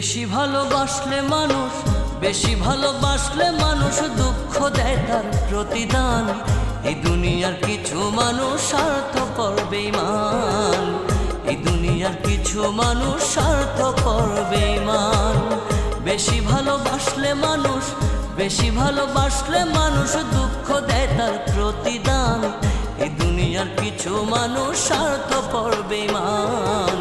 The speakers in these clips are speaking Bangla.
বেশি ভালোবাসলে মানুষ, বেশি ভালোবাসলে মানুষ দুঃখ দেয় তার প্রতিদান। এই দুনিয়ার কিছু মানুষ স্বার্থপর বেঈমান, এই দুনিয়ার কিছু মানুষ স্বার্থপর বেঈমান। বেশি ভালোবাসলে মানুষ, বেশি ভালোবাসলে মানুষ দুঃখ দেয় তার প্রতিদান। এই দুনিয়ার কিছু মানুষ স্বার্থপর বেঈমান,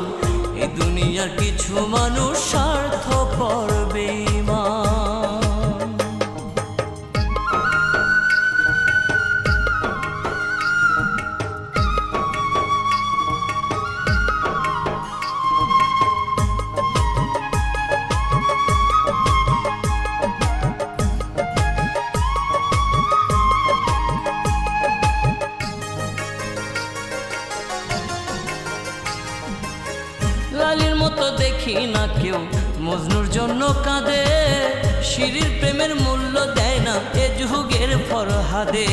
এই দুনিয়ার কিছু মানুষ স্বার্থপর বেঈমান। লালির মতো দেখি না কেউ মজনুর জন্য কাঁদে, শিরির প্রেমের মূল্য দেয় না এ যুগের ফরহাদে।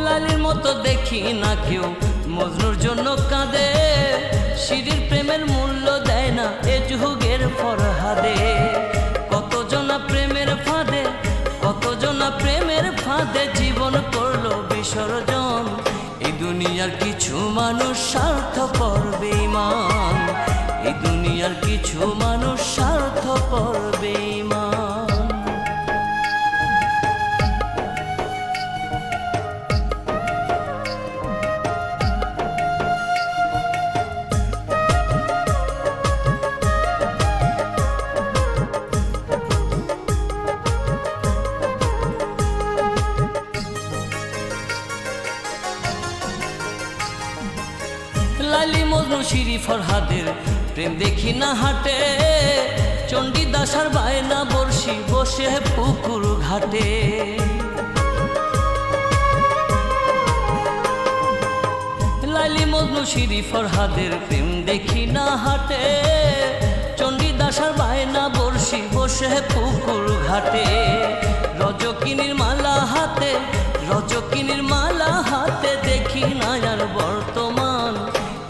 লালির মতো দেখি না কেউ মজনুর জন্য কাঁদে, শিরির প্রেমের মূল্য দেয় না এ যুগের ফরহাদে। কতজনা প্রেমের ফাঁদে, কতজনা প্রেমের ফাঁদে জীবন করলো বিসর্জন। এই দুনিয়ার কিছু মানুষ স্বার্থপর বেঈমান, এই দুনিয়ার কিছু মানুষ স্বার্থপর বেঈমান। লালি মজনু শিরি ফরহাদের প্রেম দেখি না হাটে, চণ্ডীদাস আর বায়না বর্ষি বসে পুকুর ঘাটে। লালি মজনু শিরি ফরহাদের প্রেম দেখি না হাটে, চণ্ডীদাস আর বায়না বর্ষি বসে পুকুর ঘাটে। রজকিনীর মালা হাতে, রজকিনীর মালা হাতে দেখি না আর বর্তমান।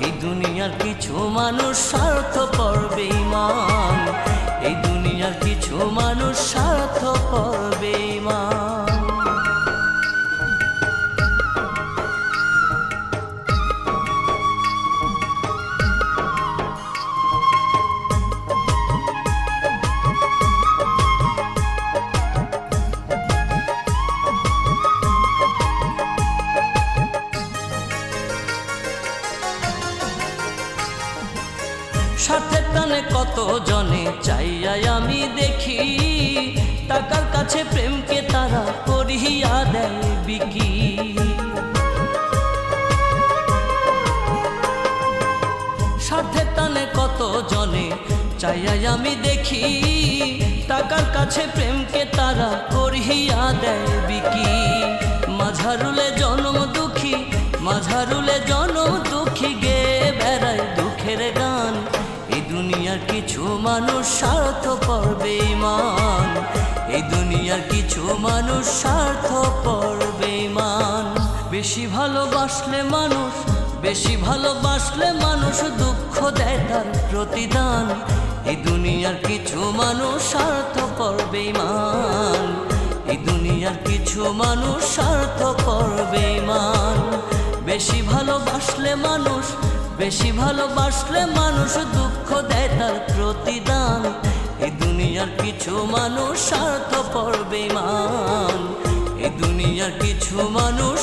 এই দুনিয়ার কিছু মানুষ স্বার্থপর বেঈমান, এই দুনিয়ার কিছু মানুষ স্বার্থপর বেঈমান। স্বার্থের টানে কত জনে চাইয়াই আমি দেখি, টাকার কাছে প্রেমকে তারা করিয়া দেয় বিকি। স্বার্থের টানে কত জনে চাইয়াই আমি দেখি, টাকার কাছে প্রেমকে তারা করিয়া দেয় বিকি। মাঝারুলে জনম দুঃখী, মাঝারুলে জনম দুঃখী গে বেড়ায় দুঃখের গান। এই দুনিয়ার কিছু মানুষ স্বার্থপর বেঈমান, এই দুনিয়ার কিছু মানুষ স্বার্থপর বেঈমান। বেশি ভালোবাসলে মানুষ, বেশি ভালোবাসলে মানুষ দুঃখ দেয় তার প্রতিদান। এই দুনিয়ার কিছু মানুষ স্বার্থপর বেঈমান, এই দুনিয়ার কিছু মানুষ স্বার্থপর বেঈমান। বেশি ভালোবাসলে মানুষ, বেশি ভালোবাসলে মানুষ দুঃখ দেয় তার প্রতিদান। এই দুনিয়ার কিছু মানুষ স্বার্থপর বেঈমান, এই দুনিয়ার কিছু মানুষ